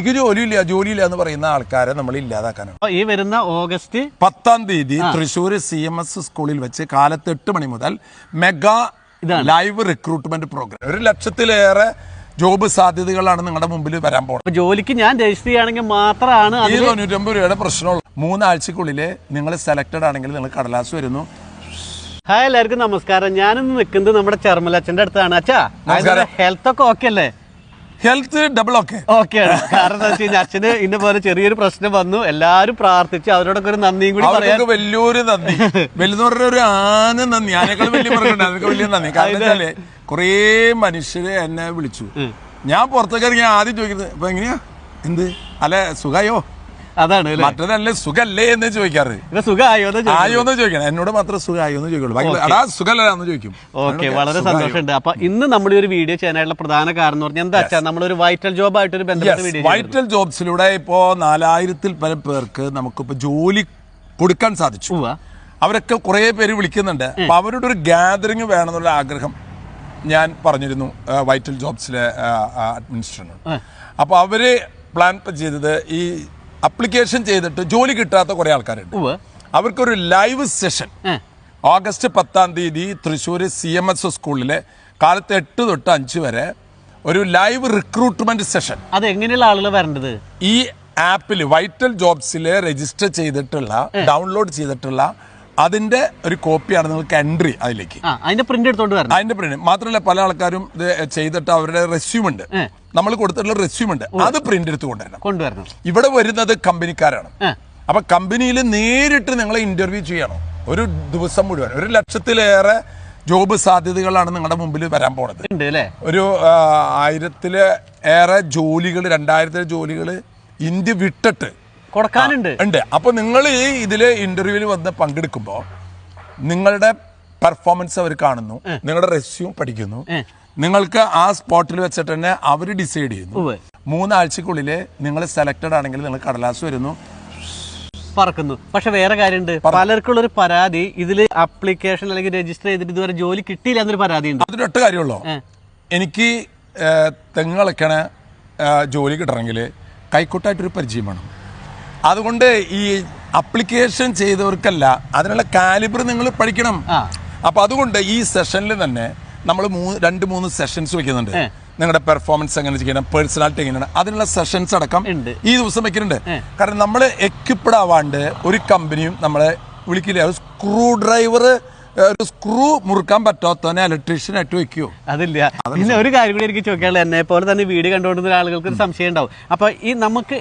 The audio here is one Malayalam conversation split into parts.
എനിക്ക് ജോലിയില്ല എന്ന് പറയുന്ന ആൾക്കാരെ നമ്മൾ ഇല്ലാതാക്കാനാണ്. ഈ വരുന്ന ഓഗസ്റ്റ് 10-ാം തീയതി തൃശ്ശൂർ CMS സ്കൂളിൽ വെച്ച് കാലത്ത് 8 മണി മുതൽ മെഗാ ലൈവ് റിക്രൂട്ട്മെന്റ് പ്രോഗ്രാം. 1 ലക്ഷത്തിലേറെ ജോബ് സാധ്യതകളാണ് നിങ്ങളുടെ മുമ്പിൽ വരാൻ പോകുന്നത്. ജോലിക്ക് ഞാൻ രജിസ്റ്റർ ചെയ്യുകയാണെങ്കിൽ മാത്രമാണ് ഈ 99 രൂപയുടെ പ്രശ്നമുള്ളൂ. 3 ആഴ്ചക്കുള്ളിൽ നിങ്ങൾ സെലക്ടഡ് ആണെങ്കിൽ നിങ്ങൾ കടലാസ് വരുന്നു. ഹായ്, എല്ലാവർക്കും നമസ്കാരം. ഞാനിന്ന് നിൽക്കുന്നത് നമ്മുടെ ചെർമലച്ഛന്റെ അടുത്താണ്. അച്ഛാ, ഹെൽത്ത് ഒക്കെ ഓക്കെ അല്ലേ? ഹെൽത്ത് ഡബിൾ ഓക്കെയാണ്. കാരണം എന്താ വെച്ച് കഴിഞ്ഞാൽ അച്ഛന് ഇന്ന പോലെ ചെറിയൊരു പ്രശ്നം വന്നു. എല്ലാരും പ്രാർത്ഥിച്ചു. അവരോടൊക്കെ ഒരു നന്ദിയും കൂടി പറയാം. വലിയൊരു നന്ദി. വലുതെന്ന് പറഞ്ഞ ഒരു ആന നന്ദി. ആനേക്കാൾ വലിയ പറഞ്ഞിട്ടുണ്ട്. അതൊക്കെ വലിയ നന്ദി. കാരണം വെച്ചാല് കുറേ മനുഷ്യര് എന്നെ വിളിച്ചു. ഞാൻ പുറത്തേക്ക് ഇറങ്ങി ആദ്യം ചോദിക്കുന്നത് ഇപ്പൊ എങ്ങനെയാ, എന്ത് അല്ലെ, സുഖായോ? അതാണ് മറ്റേതല്ലേ സുഖല്ലേ എന്ന് ചോദിക്കാറ്. സുഖമായോന്ന് ചോദിക്കണം. എന്നോട് മാത്രം സുഖമായോ എന്ന് ചോദിക്കുള്ളൂ. അടാ സുഖമല്ലാന്ന് ചോദിക്കും. ഓക്കെ, വളരെ സന്തോഷമുണ്ട്. അപ്പൊ ഇന്ന് നമ്മുടെ ഒരു വീഡിയോ ചെയ്യാനായിട്ടുള്ള പ്രധാന കാരണം എന്ന് പറഞ്ഞാൽ എന്താ വെച്ചാൽ നമ്മളൊരു വൈറ്റൽ ജോബ് ആയിട്ടൊരു ബന്ധപ്പെട്ട വീഡിയോ. വൈറ്റൽ ജോബ്സിലൂടെ ഇപ്പോ 4000-ൽ പരം പേർക്ക് നമുക്കിപ്പോ ജോലി കൊടുക്കാൻ സാധിച്ചു. അവരൊക്കെ കുറെ പേര് വിളിക്കുന്നുണ്ട്. അപ്പൊ അവരുടെ ഒരു ഗ്യാതറിങ് വേണമെന്നുള്ള ആഗ്രഹം ഞാൻ പറഞ്ഞിരുന്നു വൈറ്റൽ ജോബ്സിലെ അഡ്മിനിസ്ട്രേറ്റർ. അപ്പൊ അവര് പ്ലാൻ ചെയ്തത് ഈ അപ്ലിക്കേഷൻ ചെയ്തിട്ട് ജോലി കിട്ടാത്ത കുറെ ആൾക്കാരുണ്ട്. അവർക്കൊരു ലൈവ് സെഷൻ ഓഗസ്റ്റ് 10-ാം തീയതി തൃശ്ശൂർ CMS സ്കൂളിലെ കാലത്ത് 8 തൊട്ട് 5 വരെ ഒരു ലൈവ് റിക്രൂട്ട്മെന്റ് സെഷൻ. അത് എങ്ങനെയുള്ള ആളുകൾ വരേണ്ടത്? ഈ ആപ്പിൽ വൈറ്റൽ ജോബ്സിൽ രജിസ്റ്റർ ചെയ്തിട്ടുള്ള, ഡൗൺലോഡ് ചെയ്തിട്ടുള്ള അതിന്റെ ഒരു കോപ്പിയാണ് നിങ്ങൾക്ക് എൻട്രി. അതിലേക്ക് അതിന്റെ പ്രിന്റ് എടുത്തോണ്ട് വരണം. അതിന്റെ പ്രിന്റ് മാത്രമല്ല, പല ആൾക്കാരും ഇത് ചെയ്തിട്ട് അവരുടെ റെസ്യൂം ഉണ്ട്, നമ്മൾ കൊടുത്തിട്ടുള്ള റെസ്യൂം ഉണ്ട്, അത് പ്രിന്റ് എടുത്ത് കൊണ്ടുവരണം. ഇവിടെ വരുന്നത് കമ്പനിക്കാരാണ്. അപ്പൊ കമ്പനിയിൽ നേരിട്ട് നിങ്ങളെ ഇന്റർവ്യൂ ചെയ്യണം. ഒരു ദിവസം മുഴുവൻ 1 ലക്ഷത്തിലേറെ ജോബ് സാധ്യതകളാണ് നിങ്ങളുടെ മുമ്പിൽ വരാൻ പോണത്. ഒരു 1000-ലേറെ ജോലികൾ, 2000 ജോലികൾ ഇന്ത്യ വിട്ടിട്ട് കൊടുക്കാനുണ്ട്. അപ്പൊ നിങ്ങൾ ഈ ഇതില് ഇന്റർവ്യൂവിൽ വന്ന് പങ്കെടുക്കുമ്പോൾ നിങ്ങളുടെ പെർഫോമൻസ് അവർ കാണുന്നു, നിങ്ങളുടെ റെസ്യൂം പഠിക്കുന്നു. നിങ്ങൾക്ക് ആ സ്പോട്ടിൽ വെച്ചിട്ട് തന്നെ അവർ ഡിസൈഡ് ചെയ്യുന്നു. 3 ആഴ്ചക്കുള്ളിൽ നിങ്ങൾ സെലക്ടഡ് ആണെങ്കിൽ നിങ്ങൾ കടലാസ് വരുന്നു, പറക്കുന്നു. പക്ഷെ വേറെ കാര്യമുണ്ട്, പലർക്കുള്ള ഒരു പരാതി, ഇതില് അപ്ലിക്കേഷൻ അല്ലെങ്കിൽ രജിസ്റ്റർ ചെയ്തിട്ട് ഇതുവരെ ജോലി കിട്ടിയില്ല എന്നൊരു പരാതി ഉണ്ട്. അതിനൊറ്റ കാര്യമുള്ളൂ, എനിക്ക് തെങ്ങളൊക്കെയാണ് ജോലി കിട്ടണമെങ്കിൽ കൈക്കോട്ടായിട്ടൊരു പരിചയം വേണം. അതുകൊണ്ട് ഈ അപ്ലിക്കേഷൻ ചെയ്തവർക്കല്ല, അതിനുള്ള കാലിബർ നിങ്ങൾ പഠിക്കണം. അപ്പൊ അതുകൊണ്ട് ഈ സെഷനിൽ തന്നെ നമ്മൾ 2-3 സെഷൻസ് വെക്കുന്നുണ്ട്. നിങ്ങളുടെ പെർഫോമൻസ് എങ്ങനെ ചെയ്യണം, പേഴ്സണാലിറ്റി എങ്ങനെയാണ്, അതിനുള്ള സെഷൻസ് അടക്കം ഈ ദിവസം വെക്കുന്നുണ്ട്. കാരണം നമ്മൾ എക്വിപ്ഡ് ആവാണ്ട് ഒരു കമ്പനിയും നമ്മളെ വിളിക്കില്ല. ഒരു സ്ക്രൂ ഡ്രൈവർ, ഒരു സ്ക്രൂ മുറുക്കാൻ പറ്റാത്തവനെ ഇലക്ട്രീഷ്യൻ ആയിട്ട് വെക്കുവോ? അതില്ല. പിന്നെ ഒരു കാര്യം കൂടി എനിക്ക് ചോദിക്കാനുള്ളത്, എന്നെ പോലെ തന്നെ വീഡിയോ കണ്ടുകൊണ്ടിരുന്ന ആളുകൾക്ക് ഒരു സംശയം ഉണ്ടാവും. അപ്പൊ ഈ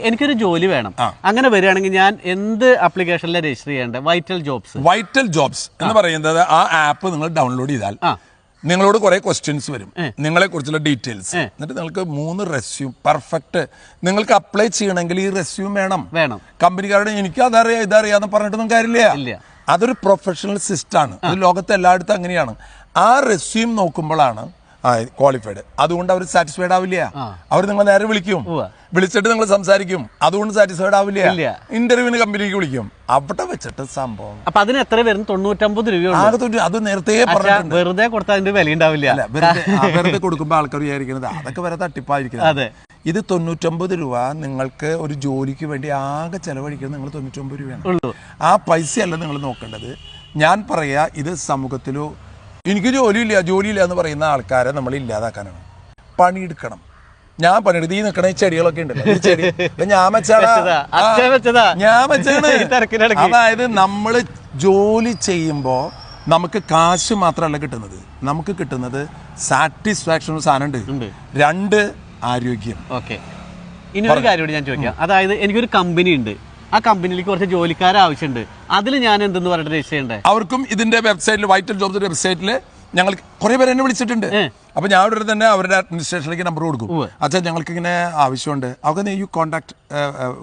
എനിക്കൊരു ജോലി വേണം, അങ്ങനെ വരികയാണെങ്കിൽ ഞാൻ എന്ത് ആപ്ലിക്കേഷനിൽ രജിസ്റ്റർ ചെയ്യേണ്ടത്? വൈറ്റൽ ജോബ്സ് എന്ന് പറയുന്നത് ആ ആപ്പ് നിങ്ങൾ ഡൗൺലോഡ് ചെയ്താൽ നിങ്ങളോട് കുറെ ക്വസ്റ്റ്യൻസ് വരും, നിങ്ങളെ കുറിച്ചുള്ള ഡീറ്റെയിൽസ്. എന്നിട്ട് നിങ്ങൾക്ക് 3 റെസ്യൂം പെർഫെക്റ്റ് നിങ്ങൾക്ക് അപ്ലൈ ചെയ്യണമെങ്കിൽ ഈ റെസ്യൂം വേണം. കമ്പനിക്കാരോട് എനിക്ക് അതറിയാം ഇതറിയാന്ന് പറഞ്ഞിട്ടൊന്നും കാര്യമില്ല. അതൊരു പ്രൊഫഷണൽ സിസ്റ്റമാണ്. അത് ലോകത്തെ എല്ലായിടത്തും അങ്ങനെയാണ്. ആ റെസ്യൂം നോക്കുമ്പോഴാണ് ക്വാളിഫൈഡ്. അതുകൊണ്ട് അവർ സാറ്റിസ്ഫൈഡ് ആവില്ല. അവർ നിങ്ങൾ നേരെ വിളിക്കും, വിളിച്ചിട്ട് നിങ്ങൾ സംസാരിക്കും, അതുകൊണ്ട് സാറ്റിസ്ഫൈഡ് ആവില്ല. ഇന്റർവ്യൂവിന് കമ്പനിക്ക് വിളിക്കും, അവിടെ വെച്ചിട്ട് സംഭവം. അപ്പൊ അതിന് എത്ര വരും? 99 രൂപ. അത് നേരത്തെ പറഞ്ഞിട്ടുണ്ട്. വെറുതെ കൊടുത്താൽ അതിന്റെ വില ഉണ്ടാവില്ല. വെറുതെ കൊടുക്കുമ്പോൾ ആൾക്കാർ വിചാരിക്കുന്നത് അതൊക്കെ വരെ തട്ടിപ്പായിരിക്കുന്നത്. ഇത് 99 രൂപ നിങ്ങൾക്ക് ഒരു ജോലിക്ക് വേണ്ടി ആകെ ചെലവഴിക്കുന്നത് നിങ്ങൾ 99 രൂപയാണ്. ആ പൈസയല്ല നിങ്ങൾ നോക്കേണ്ടത്. ഞാൻ പറയാ, ഇത് സമൂഹത്തിലോ എനിക്ക് ജോലിയില്ല എന്ന് പറയുന്ന ആൾക്കാരെ നമ്മൾ ഇല്ലാതാക്കാനാണ്. പണിയെടുക്കണം. ഞാൻ പണിയെടുത്ത് ഈ നിൽക്കണ ചെടികളൊക്കെ ഉണ്ടല്ലോ, ഈ ചെടി ഞാൻ വെച്ചാണ്. അതായത് നമ്മൾ ജോലി ചെയ്യുമ്പോൾ നമുക്ക് കാശ് മാത്രമല്ല കിട്ടുന്നത്, നമുക്ക് കിട്ടുന്നത് സാറ്റിസ്ഫാക്ഷൻ സാധനം ഉണ്ട്. 2 ആരോഗ്യം. ഓക്കെ, ഇനി ഒരു കാര്യം കൂടി ഞാൻ ചോദിക്കാം. അതായത് എനിക്കൊരു കമ്പനി ഉണ്ട്, ആ കമ്പനിയിലേക്ക് കുറച്ച് ജോലിക്കാരെ ആവശ്യമുണ്ട്. അതിൽ ഞാൻ എന്തെന്ന് പറഞ്ഞിട്ട് രജിസ്റ്റർ ചെയ്യണ്ടേ? അവർക്കും ഇതിന്റെ വെബ്സൈറ്റിൽ, വൈറ്റൽ ജോബ്സിന്റെ വെബ്സൈറ്റിൽ ഞങ്ങൾ കുറെ പേര് എന്നെ വിളിച്ചിട്ടുണ്ട്. അപ്പൊ ഞാൻ അവിടെ തന്നെ അവരുടെ അഡ്മിനിസ്ട്രേഷനിലേക്ക് നമ്പർ കൊടുക്കും. അച്ഛാ, ഞങ്ങൾക്ക് ഇങ്ങനെ ആവശ്യമുണ്ട്. അവർക്ക് U contact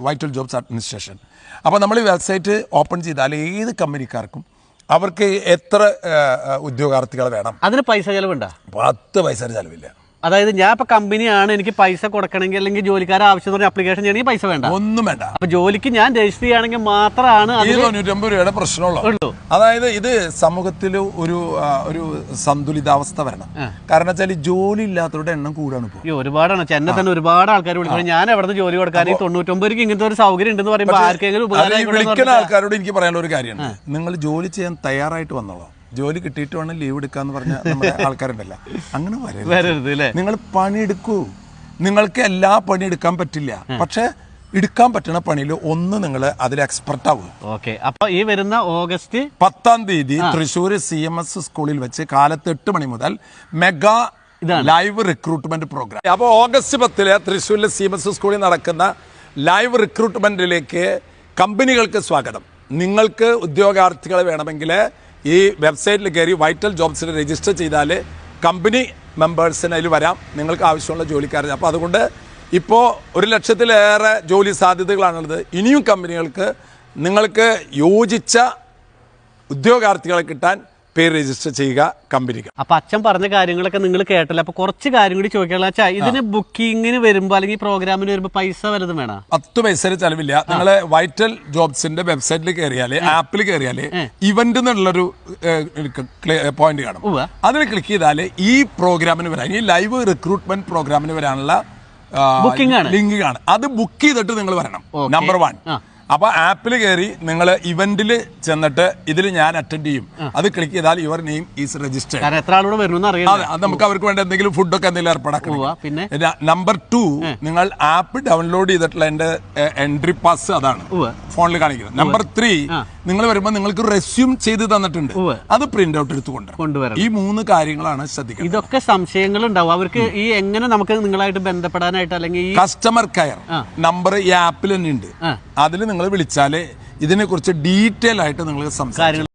vital jobs administration. അപ്പൊ നമ്മൾ ഈ വെബ്സൈറ്റ് ഓപ്പൺ ചെയ്താൽ ഏത് കമ്പനിക്കാർക്കും അവർക്ക് എത്ര ഉദ്യോഗാർത്ഥികൾ വേണം, അതിന് പൈസ ചെലവുണ്ടോ? 10 പൈസ ചെലവില്ല. അതായത് ഞാൻ ഇപ്പൊ കമ്പനിയാണ്, എനിക്ക് പൈസ കൊടുക്കണമെങ്കിൽ അല്ലെങ്കിൽ ജോലിക്കാരെ ആവശ്യം പറഞ്ഞ അപ്ലിക്കേഷൻ ചെയ്യണമെങ്കിൽ പൈസ വേണ്ട, ഒന്നും വേണ്ട. അപ്പൊ ജോലിക്ക് ഞാൻ രജിസ്റ്റർ ചെയ്യുകയാണെങ്കിൽ മാത്രമാണ് ഈ 95 രൂപയുടെ പ്രശ്നമുള്ളൂ. അതായത് ഇത് സമൂഹത്തിൽ ഒരു സന്തുലിതാവസ്ഥ വരണം. കാരണം വെച്ചാൽ ജോലി ഇല്ലാത്തവരുടെ എണ്ണം കൂടാണ് ഇപ്പോൾ. ഒരുപാടാണ്. എന്നെ തന്നെ ഒരുപാട് ആൾക്കാർ വിളിക്കുന്നത് ഞാൻ എവിടെ ജോലി കൊടുക്കാൻ 99 ഇങ്ങനത്തെ ഒരു സൗകര്യം ഉണ്ടെന്ന് പറയുമ്പോൾ ആർക്കെങ്കിലും വിളിക്കുന്ന ആൾക്കാരോട് എനിക്ക് പറയാനുള്ള ഒരു കാര്യമാണ്, നിങ്ങൾ ജോലി ചെയ്യാൻ തയ്യാറായിട്ട് വന്നോളാം. ജോലി കിട്ടിയിട്ട് വേണം ലീവ് എടുക്കാന്ന് പറഞ്ഞ നമ്മുടെ ആൾക്കാരുണ്ടല്ലോ, അങ്ങനെ വരരുത് അല്ലേ. നിങ്ങൾ പണിയെടുക്കൂ. നിങ്ങൾക്ക് എല്ലാ പണി എടുക്കാൻ പറ്റില്ല, പക്ഷെ എടുക്കാൻ പറ്റുന്ന പണിയിൽ ഒന്ന് നിങ്ങൾ അതിൽ എക്സ്പെർട്ട് ആവുക. ഓക്കെ. അപ്പൊ ഈ വരുന്ന ഓഗസ്റ്റ് 10 തൃശ്ശൂർ CMS സ്കൂളിൽ വെച്ച് കാലത്ത് 8 മണി മുതൽ മെഗാ ലൈവ് റിക്രൂട്ട്മെന്റ് പ്രോഗ്രാം. അപ്പോൾ ഓഗസ്റ്റ് 10 തൃശ്ശൂരിലെ CMS സ്കൂളിൽ നടക്കുന്ന ലൈവ് റിക്രൂട്ട്മെന്റിലേക്ക് കമ്പനികൾക്ക് സ്വാഗതം. നിങ്ങൾക്ക് ഉദ്യോഗാർത്ഥികളെ വേണമെങ്കിൽ ഈ വെബ്സൈറ്റിൽ കയറി വൈറ്റൽ ജോബ്സിൽ രജിസ്റ്റർ ചെയ്താൽ കമ്പനി മെമ്പേഴ്സിന് അതിൽ വരാം, നിങ്ങൾക്ക് ആവശ്യമുള്ള ജോലിക്കാർ. അപ്പോൾ അതുകൊണ്ട് ഇപ്പോൾ 1,00,000-ലേറെ ജോലി സാധ്യതകളാണുള്ളത്. ഇനിയും കമ്പനികൾക്ക് നിങ്ങൾക്ക് യോജിച്ച ഉദ്യോഗാർത്ഥികളെ കിട്ടാൻ പേര് രജിസ്റ്റർ ചെയ്യുക കമ്പനികൾ. അപ്പൊ അച്ഛൻ പറഞ്ഞ കാര്യങ്ങളൊക്കെ നിങ്ങൾ കേട്ടല്ലോ. അപ്പൊ കുറച്ച് കാര്യം കൂടി ചോദിക്കാനുള്ള വെച്ചാൽ ഇതിന് ബുക്കിങ്ങിന് വരുമ്പോ അല്ലെങ്കിൽ പ്രോഗ്രാമിന് വരുമ്പോ പൈസ വല്ലതും വേണം? 10 പൈസ ചെലവില്ല. നിങ്ങൾ വൈറ്റൽ ജോബ്സിന്റെ വെബ്സൈറ്റിൽ കയറിയാല്, ആപ്പിൽ കയറിയാല് ഇവന്റ് എന്നുള്ളൊരു പോയിന്റ് കാണും. അതിൽ ക്ലിക്ക് ചെയ്താൽ ഈ പ്രോഗ്രാമിന് വരാൻ, ഈ ലൈവ് റിക്രൂട്ട്മെന്റ് പ്രോഗ്രാമിന് വരാനുള്ള ലിങ്ക് കാണും. അത് ബുക്ക് ചെയ്തിട്ട് നിങ്ങൾ വരണം. നമ്പർ 1. അപ്പൊ ആപ്പിൽ കയറി നിങ്ങൾ ഇവന്റിൽ ചെന്നിട്ട് ഇതിൽ ഞാൻ അറ്റൻഡ് ചെയ്യും, അത് ക്ലിക്ക് ചെയ്താൽ യുവർ നെയിം ഈസ് രജിസ്റ്റേർഡ്. എത്ര ആളോട് വരുന്നു അറിയാം. നമുക്ക് അവർക്ക് വേണ്ട എന്തെങ്കിലും ഫുഡൊക്കെ എന്തെങ്കിലും ഏർപ്പാടാക്കണം. പിന്നെ നമ്പർ 2, നിങ്ങൾ ആപ്പ് ഡൗൺലോഡ് ചെയ്തിട്ടുള്ള എന്റെ എൻട്രി പാസ് അതാണ് ഫോണിൽ കാണിക്കുന്നത്. നമ്പർ 3, നിങ്ങൾ വരുമ്പോൾ നിങ്ങൾക്ക് റെസ്യൂം ചെയ്ത് തന്നിട്ടുണ്ട്, അത് പ്രിന്റ് ഔട്ട് എടുത്ത് കൊണ്ടുവരണം. ഈ 3 കാര്യങ്ങളാണ് ശ്രദ്ധിക്കുന്നത്. ഇതൊക്കെ സംശയങ്ങൾ ഉണ്ടാവും അവർക്ക്. ഈ എങ്ങനെ നമുക്ക് നിങ്ങളായിട്ട് ബന്ധപ്പെടാനായിട്ട് അല്ലെങ്കിൽ കസ്റ്റമർ കെയർ നമ്പർ ഈ ആപ്പിൽ തന്നെ ഉണ്ട്. അതിൽ നിങ്ങൾ വിളിച്ചാല് ഇതിനെ കുറിച്ച് ഡീറ്റെയിൽ ആയിട്ട് നിങ്ങൾ സംസാരിക്കും.